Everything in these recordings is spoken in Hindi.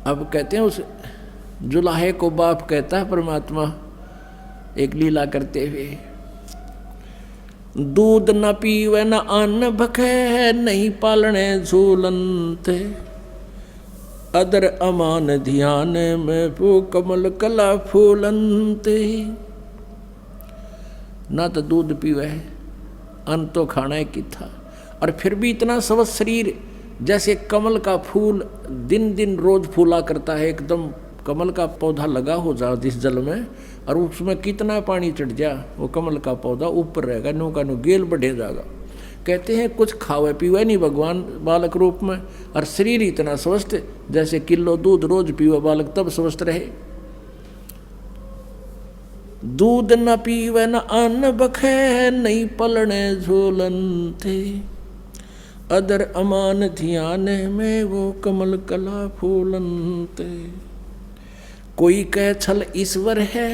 अब कहते हैं उस जुलाहे को बाप कहता है परमात्मा एक लीला करते हुए, दूध न पीवे न अन्न भखे, नहीं पालने झूलनते, अदर अमान ध्यान में वो कमल कला फूलनते। ना तो दूध पीवे, अन्न तो खाना है कि था, और फिर भी इतना स्वस्थ शरीर, जैसे कमल का फूल दिन दिन रोज फूला करता है। एकदम कमल का पौधा लगा हो जाओ जिस जल में, और उसमें कितना पानी चढ़ जा, वो कमल का पौधा ऊपर रहेगा, नो का नो गेल बढ़े जाएगा। कहते हैं कुछ खावे पीवे नहीं भगवान बालक रूप में, और शरीर इतना स्वस्थ जैसे किलो दूध रोज पीवे बालक तब स्वस्थ रहे। दूध न पीवे न अन्न बखे, नहीं पलने झूलन थे, अदर अमान ध्यान में वो कमल कला फूलन थे। कोई कह छल ईश्वर है,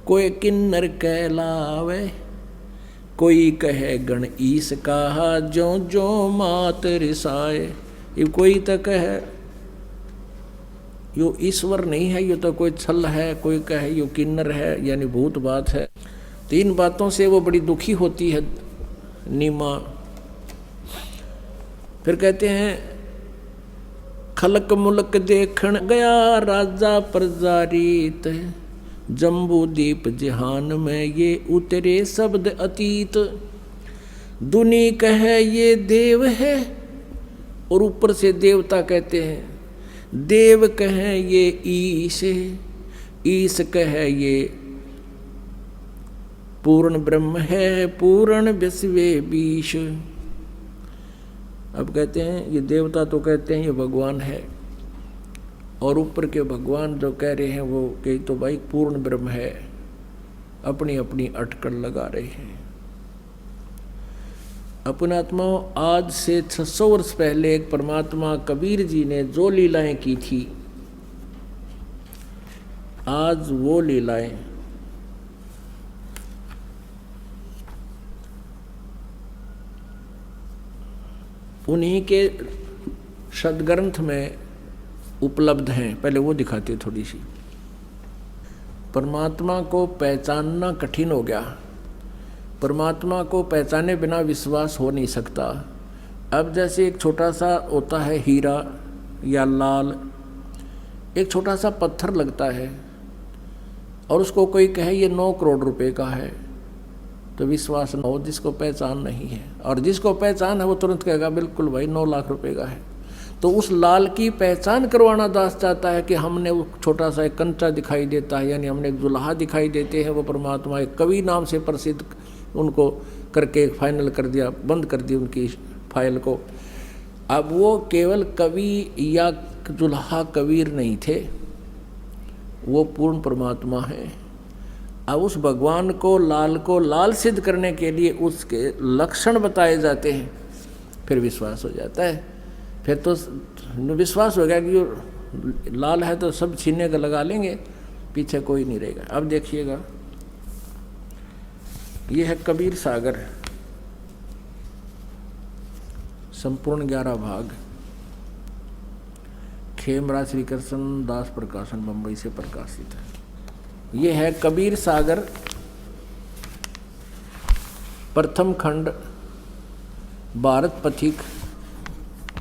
कोई किन्नर कहलावे, कोई कहे गण ईस कहा जो जो मात रिसाए। ये कोई तो कहे यो ईश्वर नहीं है, ये तो कोई छल है, कोई कहे यो किन्नर है यानी भूत बात है। तीन बातों से वो बड़ी दुखी होती है नीमा। फिर कहते हैं खलक मुलक देखण गया राजा प्रजारीत, जम्बू दीप जहान में ये उतरे शब्द अतीत। दुनी कहे ये देव है, और ऊपर से देवता कहते हैं, देव कहे ये ईश है, ईश कहे ये पूर्ण ब्रह्म है, पूर्ण विश्वे बीश। अब कहते हैं ये देवता तो कहते हैं ये भगवान है, और ऊपर के भगवान जो कह रहे हैं वो कहीं तो भाई पूर्ण ब्रह्म है, अपनी अपनी अटकल लगा रहे हैं। अपने आत्माओं, आज से 600 वर्ष पहले एक परमात्मा कबीर जी ने जो लीलाएं की थी, आज वो लीलाएं उन्हीं के सदग्रंथ में उपलब्ध हैं। पहले वो दिखाते थोड़ी सी। परमात्मा को पहचानना कठिन हो गया, परमात्मा को पहचाने बिना विश्वास हो नहीं सकता। अब जैसे एक छोटा सा होता है हीरा या लाल, एक छोटा सा पत्थर लगता है और उसको कोई कहे ये 9 करोड़ रुपए का है, तो विश्वास न हो जिसको पहचान नहीं है, और जिसको पहचान है वो तुरंत कहेगा बिल्कुल भाई 9 लाख रुपए का है। तो उस लाल की पहचान करवाना दास चाहता है कि हमने वो छोटा सा एक कंचा दिखाई देता है, यानी हमने एक जुल्हा दिखाई देते हैं, वो परमात्मा एक कवि नाम से प्रसिद्ध, उनको करके फाइनल कर दिया, बंद कर दी उनकी फाइल को। अब वो केवल कवि या जुल्हा कबीर नहीं थे, वो पूर्ण परमात्मा है। अब उस भगवान को लाल सिद्ध करने के लिए उसके लक्षण बताए जाते हैं, फिर विश्वास हो जाता है। फिर तो विश्वास हो गया कि लाल है तो सब छीने का लगा लेंगे, पीछे कोई नहीं रहेगा। अब देखिएगा, ये है कबीर सागर, संपूर्ण 11 भाग, खेमराज श्री कृष्ण दास प्रकाशन बंबई से प्रकाशित है। ये है कबीर सागर प्रथम खंड, भारत पथिक,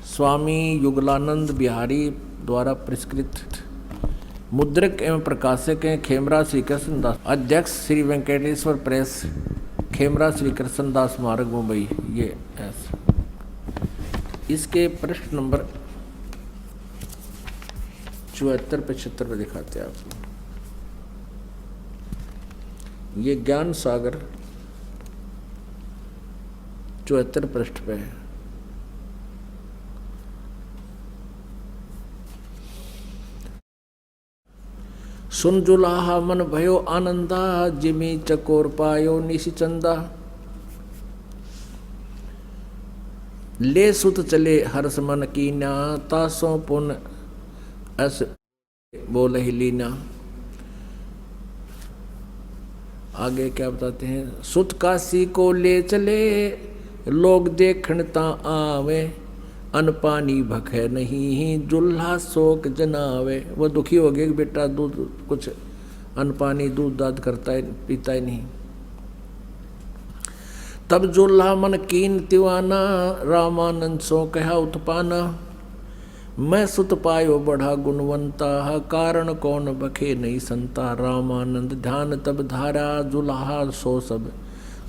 स्वामी युगलानंद बिहारी द्वारा पुरस्कृत, मुद्रक एवं प्रकाशक हैं खेमराज श्री कृष्ण दास, अध्यक्ष श्री वेंकटेश्वर प्रेस, खेमराज श्री कृष्ण दास मार्ग मुंबई। ये ऐसा इसके पृष्ठ नंबर 74-75 पे दिखाते हैं आपको। ये ज्ञान सागर 74 पृष्ठ पे है। सुन जुलाहा मन भयो आनंदा, जिमी चकोर पायो निशिचंदा, ले सुत चले हर्ष मन कीना, तासों पुन अस बोल ही लीना। आगे क्या बताते हैं, सुत काशी को ले चले, लोग देखण ता आवे, अन्न पानी भखे नहीं, जुल्हा शोक जनावे। वो दुखी हो गया कि बेटा दूध कुछ अन्न पानी दूध दाद करता है, पीता ही नहीं। तब जुल्हा मन कीन तिवाना, रामानंद सो कहा उत्पाना। मैं सुत पायो बढ़ा गुणवंता, कारण कौन बखे नहीं संता। रामानंद ध्यान तब धारा, जुल्हा सो सब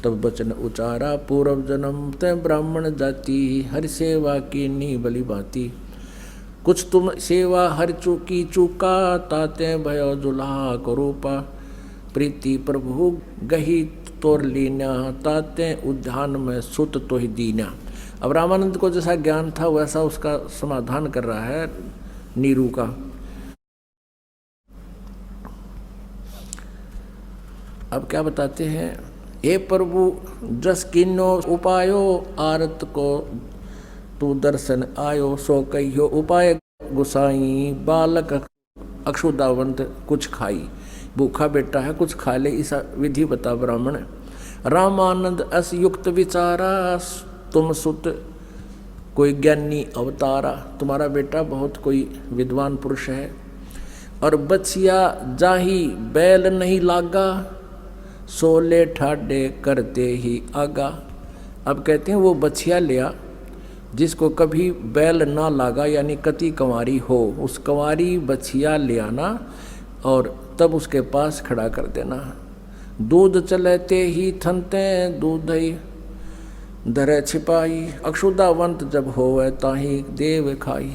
तब बचन उचारा। पूर्व जन्म ते ब्राह्मण जाति, हर सेवा की नी बलि भांति। कुछ तुम सेवा हर चूकी चूका, ताते भयो जुल्हा को रूपा। प्रीति प्रभु गही तोर लीना, ताते उद्यान में सुत तो ही दीना। अब रामानंद को जैसा ज्ञान था वैसा उसका समाधान कर रहा है नीरू का। अब क्या बताते हैं, हे प्रभु जस किन्नो उपायो, आरत को तू दर्शन आयो। सो कहियो उपाय गुसाई, बालक अक्षुदावंत कुछ खाई। भूखा बेटा है कुछ खा ले, ऐसा विधि बता ब्राह्मण। रामानंद अस युक्त विचारा, तुम सुत कोई ज्ञानी अवतारा। तुम्हारा बेटा बहुत कोई विद्वान पुरुष है। और बछिया जाही बैल नहीं लागा, सोले ठाडे करते ही आगा। अब कहते हैं वो बछिया लिया जिसको कभी बैल ना लागा, यानी कति कंवारी हो, उस कंवारी बछिया ले आना और तब उसके पास खड़ा कर देना। दूध चलते ही थनते, दूध ही धरे छिपाई। अक्षुदावंत जब होवे ताही देव खाई।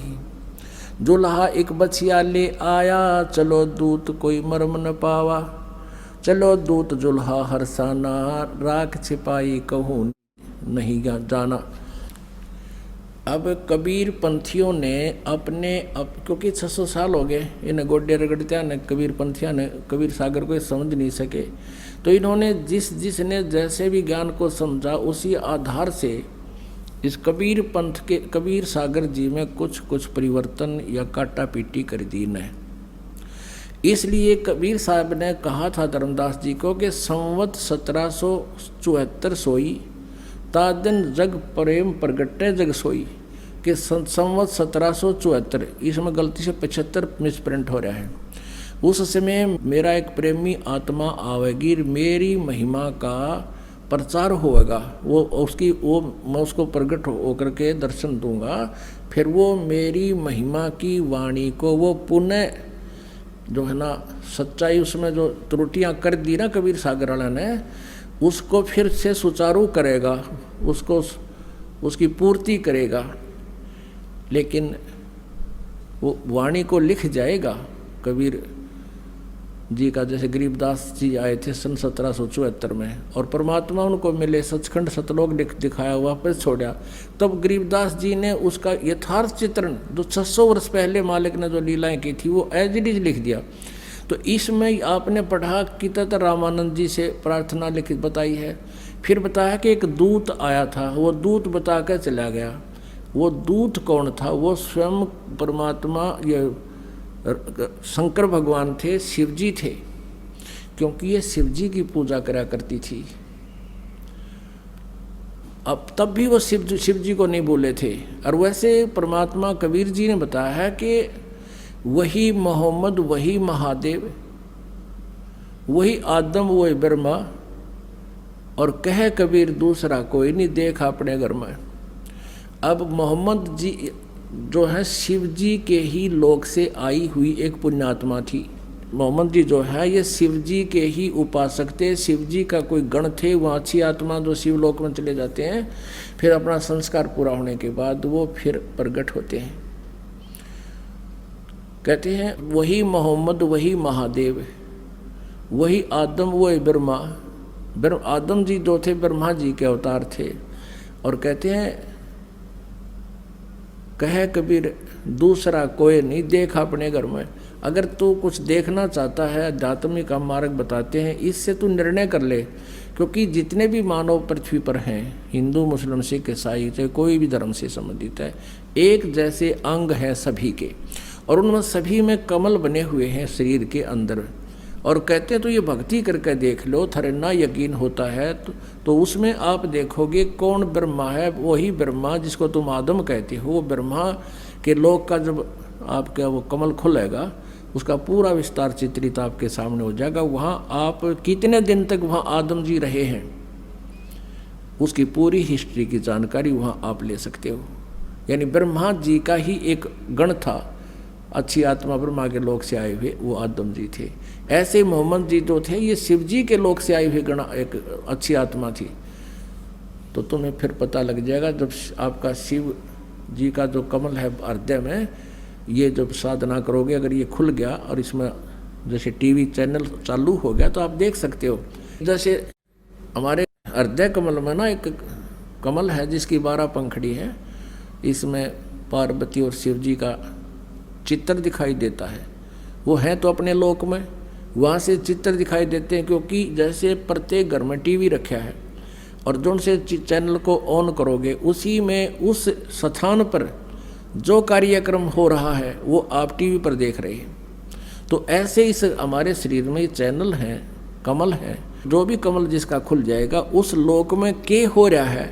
जुल्हा एक बछिया ले आया, चलो दूत कोई मर्म न पावा। चलो दूत जुल्हा हरसाना, राख छिपाई कहूँ नहीं जाना। अब कबीर पंथियों ने क्योंकि 600 साल हो गए इन गोड्डे रगड़त्या ने, कबीर पंथिया ने कबीर सागर को समझ नहीं सके, तो इन्होंने जिसने जैसे भी ज्ञान को समझा उसी आधार से इस कबीर पंथ के कबीर सागर जी में कुछ परिवर्तन या काटा पीटी कर दी न। इसलिए कबीर साहब ने कहा था धर्मदास जी को कि संवत 1774 सोई, तादिन जग प्रेम प्रगटे जग सोई। कि संवत 1774, इसमें गलती से 75 मिसप्रिंट हो रहा है। उस समय मेरा एक प्रेमी आत्मा आवेगी, मेरी महिमा का प्रचार होगा, मैं उसको प्रकट होकर के दर्शन दूंगा। फिर वो मेरी महिमा की वाणी को वो पुनः जो है ना सच्चाई, उसमें जो त्रुटियां कर दी ना कबीर सागर वाला ने, उसको फिर से सुचारू करेगा, उसकी पूर्ति करेगा। लेकिन वो वाणी को लिख जाएगा कबीर जी का। जैसे गरीबदास जी आए थे सन 1774 में और परमात्मा उनको मिले, सचखंड सतलोक दिखाया, वापस छोड़ा। तब गरीबदास जी ने उसका यथार्थ चित्रण जो 600 वर्ष पहले मालिक ने जो लीलाएं की थी वो एज इट इज लिख दिया। तो इसमें आपने पढ़ा कि तथा रामानंद जी से प्रार्थना लिखित बताई है। फिर बताया कि एक दूत आया था, वो दूत बता कर चला गया। वो दूत कौन था? वो स्वयं परमात्मा ये शंकर भगवान थे, शिवजी थे, क्योंकि ये शिवजी की पूजा करा करती थी। अब तब भी वो शिवजी को नहीं बोले थे। और वैसे परमात्मा कबीर जी ने बताया है कि वही मोहम्मद, वही महादेव, वही आदम, वही ब्रह्मा, और कहे कबीर दूसरा कोई नहीं देख अपने घर में। अब मोहम्मद जी जो है शिव जी के ही लोक से आई हुई एक पुण्यात्मा थी। मोहम्मद जी जो है ये शिव जी के ही उपासक थे, शिव जी का कोई गण थे। वहाँ अच्छी आत्मा जो शिवलोक में चले जाते हैं, फिर अपना संस्कार पूरा होने के बाद वो फिर प्रकट होते हैं। कहते हैं वही मोहम्मद, वही महादेव, वही आदम, वही ब्रह्मा। आदम जी जो थे ब्रह्मा जी के अवतार थे। और कहते हैं कहे कबीर दूसरा कोई नहीं देख अपने घर में। अगर तू कुछ देखना चाहता है, आध्यात्मिक का मार्ग बताते हैं, इससे तू निर्णय कर ले। क्योंकि जितने भी मानव पृथ्वी पर हैं, हिंदू मुस्लिम सिख ईसाई, चाहे कोई भी धर्म से संबंधित है, एक जैसे अंग हैं सभी के, और उनमें सभी में कमल बने हुए हैं शरीर के अंदर। और कहते हैं तो ये भक्ति करके देख लो, थारे ना यकीन होता है तो उसमें आप देखोगे कौन ब्रह्मा है। वही ब्रह्मा जिसको तुम आदम कहते हो, वो ब्रह्मा के लोक का जब आपका वो कमल खुलेगा, उसका पूरा विस्तार चित्रित आपके सामने हो जाएगा। वहाँ आप कितने दिन तक वहाँ आदम जी रहे हैं उसकी पूरी हिस्ट्री की जानकारी वहाँ आप ले सकते हो। यानी ब्रह्मा जी का ही एक गण था, अच्छी आत्मा ब्रह्मा के लोक से आए हुए, वो आदम जी थे। ऐसे मोहम्मद जी जो थे ये शिव जी के लोक से आई हुई गण एक अच्छी आत्मा थी। तो तुम्हें फिर पता लग जाएगा जब आपका शिव जी का जो कमल है हृदय में, ये जब साधना करोगे, अगर ये खुल गया और इसमें जैसे टीवी चैनल चालू हो गया तो आप देख सकते हो। जैसे हमारे हृदय कमल में ना एक कमल है जिसकी 12 पंखड़ी है, इसमें पार्वती और शिव जी का चित्र दिखाई देता है। वो है तो अपने लोक में, वहाँ से चित्र दिखाई देते हैं, क्योंकि जैसे प्रत्येक घर में टीवी रखा है और जो से चैनल को ऑन करोगे उसी में उस स्थान पर जो कार्यक्रम हो रहा है वो आप टीवी पर देख रहे हैं। तो ऐसे इस हमारे शरीर में चैनल हैं, कमल हैं, जो भी कमल जिसका खुल जाएगा उस लोक में क्या हो रहा है,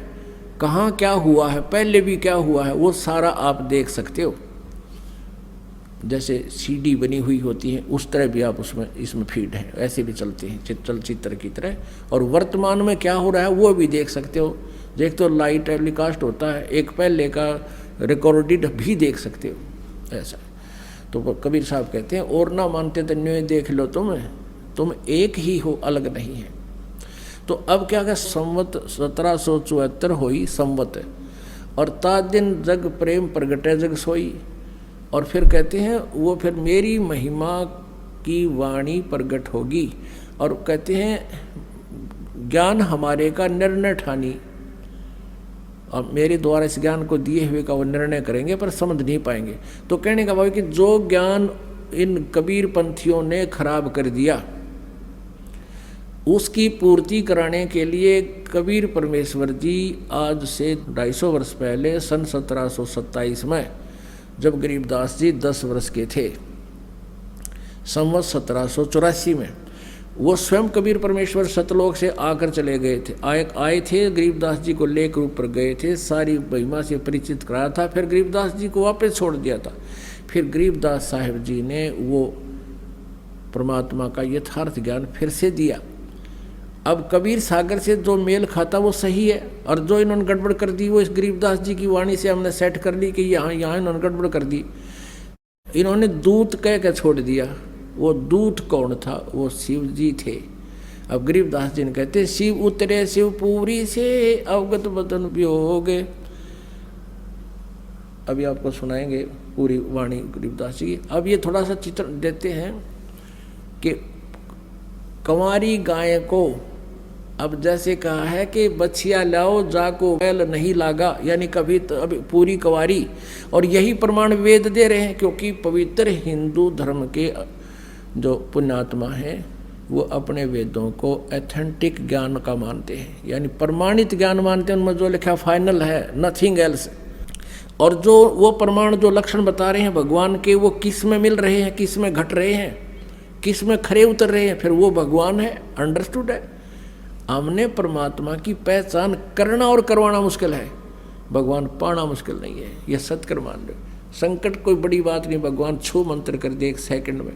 कहाँ क्या हुआ है, पहले भी क्या हुआ है, वो सारा आप देख सकते हो। जैसे सीडी बनी हुई होती है उस तरह भी आप उसमें इसमें फीड है, ऐसे भी चलते हैं चलचित्र की तरह। और वर्तमान में क्या हो रहा है वो भी देख सकते हो। देख तो लाइव टेलीकास्ट होता है, एक पहले का रिकॉर्डेड भी देख सकते हो ऐसा। तो कबीर साहब कहते हैं और ना मानते तो न्योय देख लो तुम एक ही हो, अलग नहीं है। तो अब क्या कहा, संवत 1774 हुई संवत, और ता दिन जग प्रेम प्रगटे जग सोई। और फिर कहते हैं वो फिर मेरी महिमा की वाणी प्रगट होगी, और कहते हैं ज्ञान हमारे का निर्णय ठानी। और मेरे द्वारा इस ज्ञान को दिए हुए का वो निर्णय करेंगे पर समझ नहीं पाएंगे। तो कहने का भाव कि जो ज्ञान इन कबीर पंथियों ने खराब कर दिया उसकी पूर्ति कराने के लिए कबीर परमेश्वर जी आज से 250 वर्ष पहले सन 1727 में, जब गरीबदास जी 10 वर्ष के थे, संवत 1784 में, वो स्वयं कबीर परमेश्वर सतलोक से आकर चले गए थे। आए थे, गरीबदास जी को लेकर ऊपर गए थे, सारी महिमा से परिचित कराया था, फिर गरीबदास जी को वापस छोड़ दिया था। फिर गरीबदास साहिब जी ने वो परमात्मा का यथार्थ ज्ञान फिर से दिया। अब कबीर सागर से जो मेल खाता वो सही है, और जो इन्होंने गड़बड़ कर दी वो इस गरीबदास जी की वाणी से हमने सेट कर ली कि यहाँ इन्होंने गड़बड़ कर दी। इन्होंने दूत कह के छोड़ दिया। वो दूत कौन था? वो शिव जी थे। अब गरीबदास जी ने कहते शिव उतरे शिवपुरी से अवगत बदन वियोग। अभी आपको सुनाएंगे पूरी वाणी गरीबदास जी की। अब ये थोड़ा सा चित्र देते हैं कि कंवारी गाय को, अब जैसे कहा है कि बछिया लाओ जाको बैल नहीं लागा, यानी कभी तो अभी पूरी कंवारी। और यही प्रमाण वेद दे रहे हैं, क्योंकि पवित्र हिंदू धर्म के जो पुण्यात्मा हैं वो अपने वेदों को एथेंटिक ज्ञान का मानते हैं, यानी प्रमाणित ज्ञान मानते हैं। उनमें जो लिखा फाइनल है, नथिंग एल्स। और जो वो प्रमाण जो लक्षण बता रहे हैं भगवान के, वो किस में मिल रहे हैं, किस में घट रहे हैं, किस में खरे उतर रहे हैं, फिर वो भगवान है। अंडरस्टूड है। हमने परमात्मा की पहचान करना और करवाना मुश्किल है, भगवान पाना मुश्किल नहीं है। यह सत्कर मान लो। संकट कोई बड़ी बात नहीं, भगवान छू मंत्र कर दे 1 सेकंड में,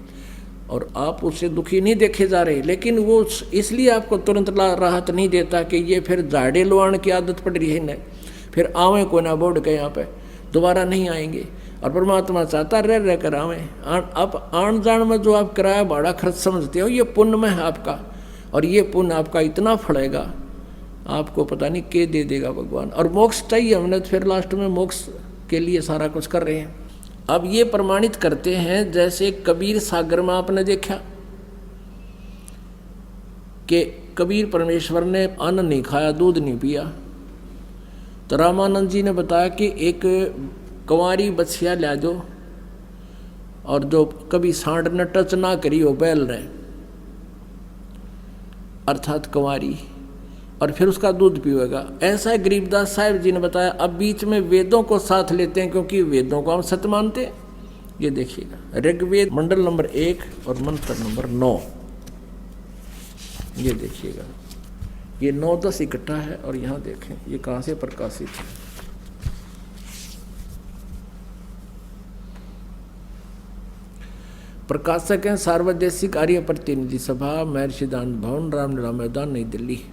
और आप उससे दुखी नहीं देखे जा रहे। लेकिन वो इसलिए आपको तुरंत राहत नहीं देता कि ये फिर झाड़े लुआण की आदत पड़ रही है ना, फिर आवे को ना बोर्ड के यहाँ पे दोबारा नहीं आएंगे। और परमात्मा चाहता रह कर आवे। अब आन जान में जो आप किराया भाड़ा खर्च समझते हो, ये पुण्य में है आपका, और ये पुण्य आपका इतना फलेगा आपको पता नहीं के दे देगा भगवान। और मोक्ष चाहिए हमने, तो फिर लास्ट में मोक्ष के लिए सारा कुछ कर रहे हैं। अब ये प्रमाणित करते हैं, जैसे कबीर सागर में आपने देखा कि कबीर परमेश्वर ने अन्न नहीं खाया, दूध नहीं पिया, तो रामानंद जी ने बताया कि एक कंवारी बछिया ला दो, और जो कभी सांड ने टच ना करी हो बैल ने, अर्थात कंवारी, और फिर उसका दूध पीएगा। ऐसा गरीबदास साहिब जी ने बताया। अब बीच में वेदों को साथ लेते हैं, क्योंकि वेदों को हम सत्य मानते हैं। ये देखिएगा, ऋग्वेद मंडल नंबर 1 और मंत्र नंबर 9। ये देखिएगा, ये 9-10 इकट्ठा है और यहाँ देखें ये कहाँ से प्रकाशित है। प्रकाशक हैं सार्वदेशिक आर्य प्रतिनिधि सभा, महर्षि दान भवन, रामलीला मैदान, नई दिल्ली।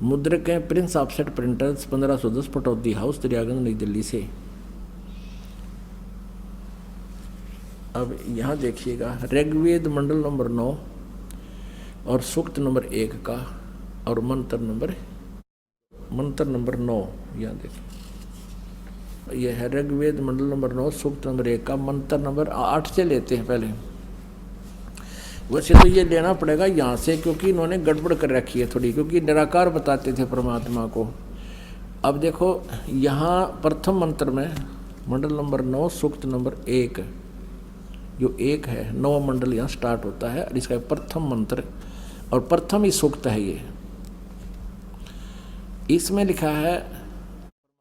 मुद्रक हैं Prince offset printers, 1510 Pataudi house, Daryaganj, नई दिल्ली से। अब यहाँ देखिएगा ऋग्वेद मंडल नंबर 9 और सूक्त नंबर 1 का और मंत्र नंबर 9, यहाँ देखिए यह है ऋग्वेद मंडल नंबर 9 सूक्त नंबर 1 का मंत्र नंबर 8 से लेते हैं पहले। वैसे तो ये लेना पड़ेगा यहाँ से, क्योंकि इन्होंने गड़बड़ कर रखी है थोड़ी, क्योंकि निराकार बताते थे परमात्मा को। अब देखो यहाँ प्रथम मंत्र में मंडल नंबर 9 सूक्त नंबर 1, जो 1 है 9 मंडल यहाँ स्टार्ट होता है और इसका प्रथम मंत्र और प्रथम ही सूक्त है ये। इसमें लिखा है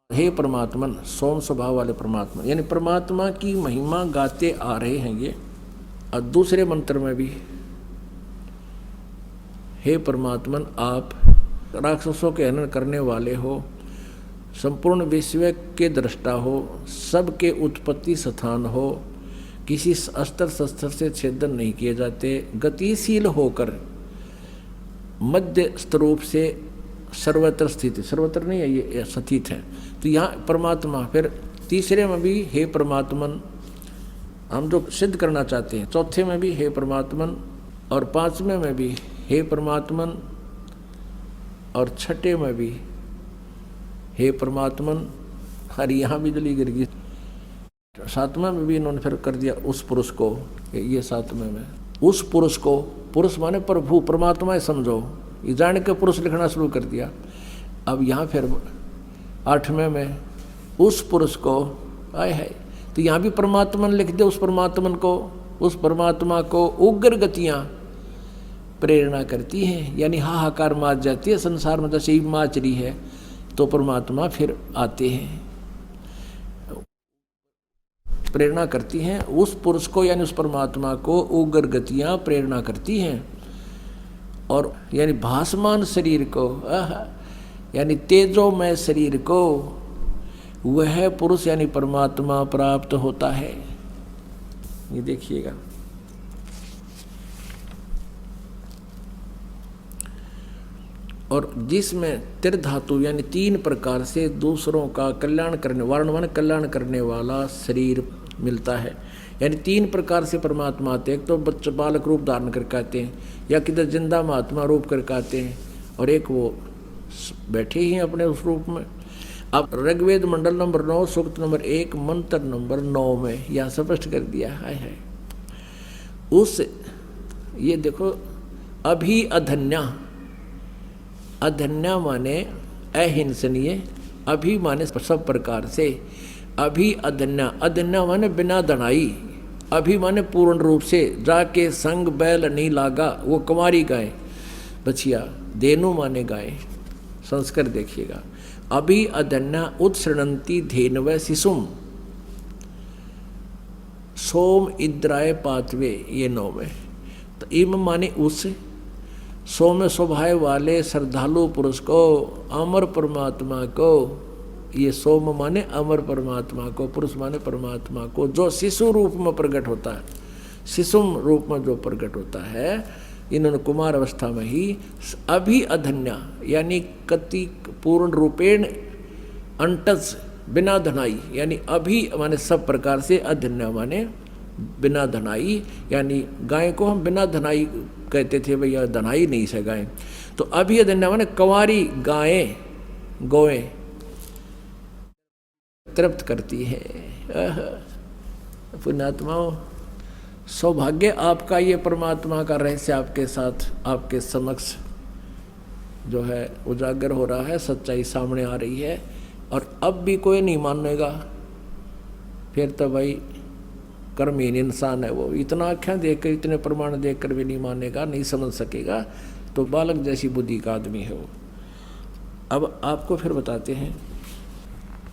हे परमात्मन, सोम स्वभाव वाले परमात्मा, यानी परमात्मा की महिमा गाते आ रहे हैं ये। और दूसरे मंत्र में भी हे परमात्मन, आप राक्षसों के हनन करने वाले हो, संपूर्ण विश्व के दृष्टा हो, सबके उत्पत्ति स्थान हो, किसी अस्त्र शस्त्र से छेदन नहीं किए जाते, गतिशील होकर मध्य स्वरूप से सर्वत्र स्थित, सर्वत्र नहीं है ये स्थित है। तो यहाँ परमात्मा, फिर तीसरे में भी हे परमात्मन, हम जो सिद्ध करना चाहते हैं, चौथे में भी हे परमात्मन और पांचवें में भी हे परमात्मन और छठे में भी हे परमात्मन। अरे यहाँ बिजली गिर गई। सातवें में भी इन्होंने फिर कर दिया उस पुरुष को, ये सातवें में उस पुरुष को, पुरुष माने प्रभु परमात्मा समझो, ये जान के पुरुष लिखना शुरू कर दिया। अब यहाँ फिर 8वें में उस पुरुष को आए है, तो यहाँ भी परमात्मा लिख दे उस परमात्मन को, उस परमात्मा को उग्र गतियाँ प्रेरणा करती हैं, यानी हाहाकार माच जाती है संसार में, जैसे ही माच रही है तो परमात्मा फिर आते हैं, प्रेरणा करती हैं उस पुरुष को, यानी उस परमात्मा को उग्र गतियाँ प्रेरणा करती हैं। और यानी भासमान शरीर को, यानी तेजोमय शरीर को वह पुरुष यानी परमात्मा प्राप्त होता है। ये देखिएगा, और जिसमें त्रिधातु यानी 3 प्रकार से दूसरों का कल्याण करने, वर्णमान कल्याण करने वाला शरीर मिलता है। यानी 3 प्रकार से परमात्मा आते हैं, एक तो बच्चे बालक रूप धारण करके आते हैं, या किधर जिंदा महात्मा रूप करके आते हैं, और एक वो बैठे ही हैं अपने उस रूप में। अब ऋग्वेद मंडल नंबर 9 सूक्त नंबर 1 मंत्र नंबर 9 में यह स्पष्ट कर दिया है उस, ये देखो अभी अधन्या, अधन्या माने अहिंसनीय, अभी माने सब प्रकार से, अभी अधन्या, अधन्या माने बिना दनाई, अभी माने पूर्ण रूप से, जाके संग बैल नहीं लागा, वो कुंवारी गाय बछिया, धेनु माने गाय, संस्कार देखिएगा। अभी अधन्या उत्सृणंती धेनव शिशुम, सोम इद्राय पातवे, ये 9 में। तो इम माने उस, सौम्य स्वभाव वाले श्रद्धालु पुरुष को, अमर परमात्मा को, ये सोम माने अमर परमात्मा को, पुरुष माने परमात्मा को, जो शिशु रूप में प्रकट होता है, शिशुम रूप में जो प्रकट होता है, इन्होंने कुमार अवस्था में ही अभी अधन्या यानी कति पूर्ण रूपेण अंटस बिना धनाई, यानी अभी माने सब प्रकार से, अधन्या माने बिना धनाई, यानी गाय को हम बिना धनाई कहते थे, भैया धनाई नहीं से गाय, तो अभी अधन्या माने कंवारी गायें गौएं तृप्त करती है। पुण्यात्माओं, सौभाग्य आपका, ये परमात्मा का रहस्य आपके साथ, आपके समक्ष जो है उजागर हो रहा है, सच्चाई सामने आ रही है। और अब भी कोई नहीं मानेगा, फिर तो भाई कर्महीन इंसान है वो, इतना आख्या देकर, इतने प्रमाण देकर भी नहीं मानेगा, नहीं समझ सकेगा, तो बालक जैसी बुद्धि का आदमी है वो। अब आपको फिर बताते हैं,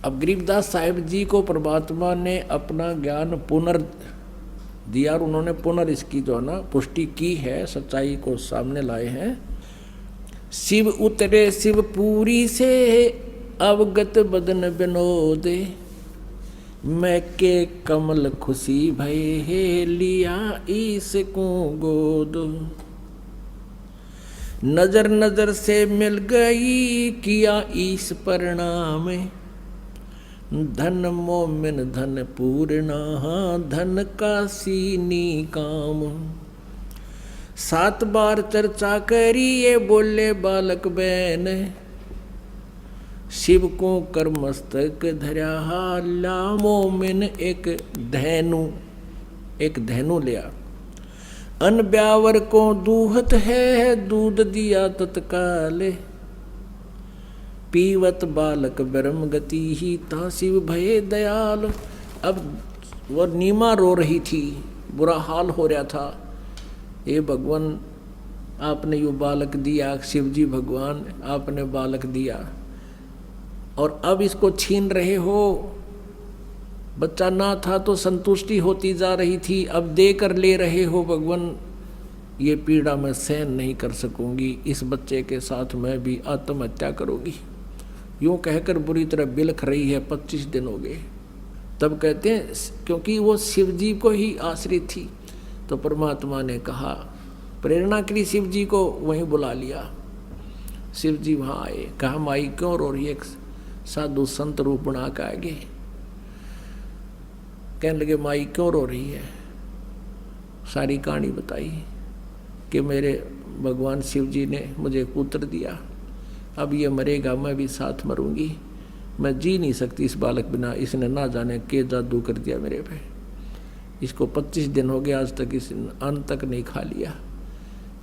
अब गरीबदास साहिब जी को परमात्मा ने अपना ज्ञान दिया और उन्होंने पुनर्इसकी जो है ना पुष्टि की है, सच्चाई को सामने लाए हैं। शिव उतरे शिवपुरी से अवगत बदन विनोद, मैं के कमल खुशी भय हे लिया इसको गोद। नजर नजर से मिल गई किया ईस परिणाम, धन मोमिन धन पूर्णा धन का सीनी काम। 7 बार चर्चा करी ये बोले बालक बैन, शिव को कर मस्तक धर्या ला मोमिन एक धैनु लिया। अन ब्यावर को दूहत है दूध दिया तत्काल, पीवत बालक ब्रह्म गति ही ता शिव भय दयाल। अब वह नीमा रो रही थी, बुरा हाल हो रहा था। ये भगवान आपने यो बालक दिया, शिव जी भगवान आपने बालक दिया और अब इसको छीन रहे हो। बच्चा ना था तो संतुष्टि होती जा रही थी, अब देकर ले रहे हो भगवान। ये पीड़ा मैं सहन नहीं कर सकूंगी, इस बच्चे के साथ मैं भी आत्महत्या करूंगी। यूं कहकर बुरी तरह बिलख रही है। 25 दिन हो गए। तब कहते हैं क्योंकि वो शिव जी को ही आश्रित थी, तो परमात्मा ने कहा, प्रेरणा के लिए शिव जी को वहीं बुला लिया। शिव जी वहाँ आए, कहा माई क्यों रो रही है? साधु संत रूप बना के आगे कहने लगे माई क्यों रो रही है? सारी कहानी बताई कि मेरे भगवान शिव जी ने मुझे पुत्र दिया, अब ये मरेगा मैं भी साथ मरूंगी, मैं जी नहीं सकती इस बालक बिना, इसने ना जाने के जादू कर दिया मेरे पे। इसको 25 दिन हो गए आज तक इसने अन्न तक नहीं खा लिया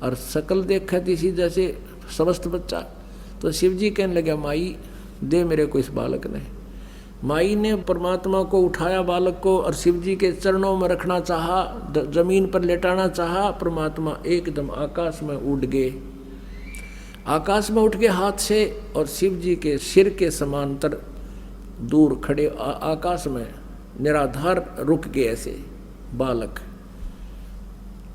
और शकल देखा थी इसी जैसे स्वस्थ बच्चा। तो शिव जी कहने लगे माई दे मेरे को इस बालक ने। माई ने परमात्मा को उठाया बालक को और शिव जी के चरणों में रखना चाहा, जमीन पर लेटाना चाहा। परमात्मा एकदम आकाश में उड़ गए, आकाश में उठ के हाथ से और शिव जी के सिर के समांतर दूर खड़े आकाश में निराधार रुक गए ऐसे बालक।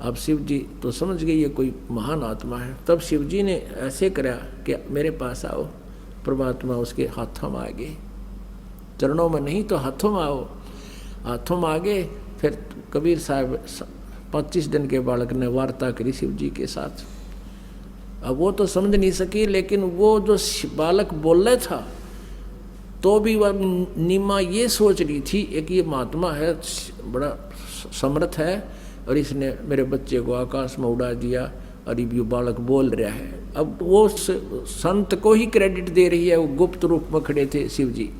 अब शिव जी तो समझ गए ये कोई महान आत्मा है। तब शिव जी ने ऐसे करा कि मेरे पास आओ। परमात्मा उसके हाथों में आ गए, चरणों में नहीं तो हाथों में आओ। हाथों में आ गए। फिर कबीर साहब 25 दिन के बालक ने वार्ता करी शिव जी के साथ। अब वो तो समझ नहीं सकी, लेकिन वो जो बालक बोल रहा था तो भी वह नीमा ये सोच रही थी एक ये महात्मा है, बड़ा समर्थ है और इसने मेरे बच्चे को आकाश में उड़ा दिया और ये बालक बोल रहा है। अब वो संत को ही क्रेडिट दे रही है, वो गुप्त रूप में खड़े थे शिव जी।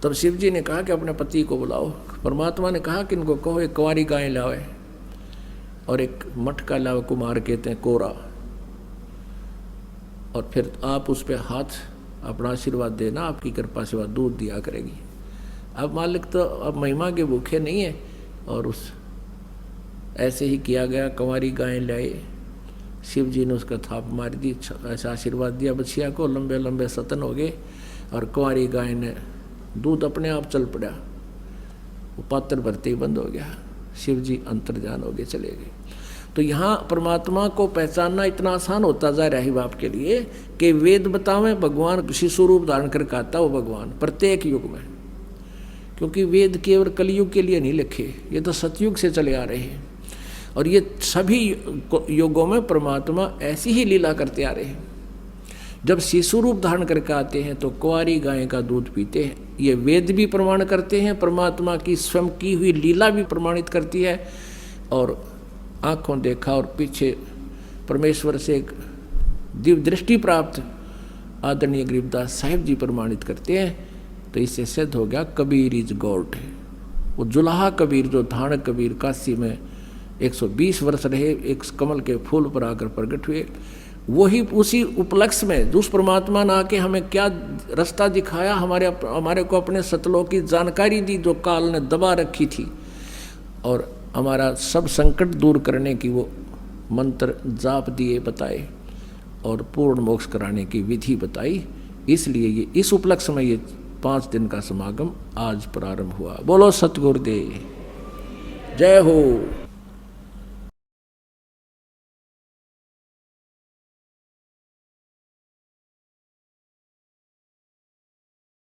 तब शिव जी ने कहा कि अपने पति को बुलाओ। परमात्मा ने कहा कि इनको कहो एक कुंवारी गाय लावे और एक मटका लावे, कुमार कहते हैं कोरा, और फिर आप उस पर हाथ अपना आशीर्वाद देना, आपकी कृपा से वह दूध दिया करेगी। अब मालिक तो अब महिमा के भूखे नहीं है और उस ऐसे ही किया गया। कुंवारी गाय लाए, शिव जी ने उसका थाप मार दी, ऐसा आशीर्वाद दिया बच्चिया को, लंबे लंबे सतन हो गए और कुंवारी गाय ने दूध अपने आप चल पड़ा, वो पात्र भरते ही बंद हो गया। शिव जी अंतर्ध्यान हो गए, चले गए। तो यहाँ परमात्मा को पहचानना इतना आसान होता जा रहा है बाप के लिए कि वेद बतावें भगवान शिशु रूप धारण करके आता वो भगवान प्रत्येक युग में, क्योंकि वेद केवल कलयुग के लिए नहीं लिखे, ये तो सतयुग से चले आ रहे हैं और ये सभी युगों में परमात्मा ऐसी ही लीला करते आ रहे हैं। जब शिशु रूप धारण करके आते हैं तो कुंवारी गाय का दूध पीते हैं, ये वेद भी प्रमाण करते हैं, परमात्मा की स्वयं की हुई लीला भी प्रमाणित करती है और आँखों देखा और पीछे परमेश्वर से एक दिव्य दृष्टि प्राप्त आदरणीय गरीबदास साहिब जी प्रमाणित करते हैं। तो इससे सिद्ध हो गया कबीर इज गॉड। वो जुलाहा कबीर जो धारण कबीर काशी में 120 वर्ष रहे, एक कमल के फूल पर आकर प्रकट हुए, वही उसी उपलक्ष्य में उस परमात्मा ने आके हमें क्या रास्ता दिखाया, हमारे को अपने सतलोक की जानकारी दी जो काल ने दबा रखी थी और हमारा सब संकट दूर करने की वो मंत्र जाप दिए बताए और पूर्ण मोक्ष कराने की विधि बताई। इसलिए ये इस उपलक्ष्य में ये 5 दिन का समागम आज प्रारंभ हुआ। बोलो सतगुरुदेव। जय हो।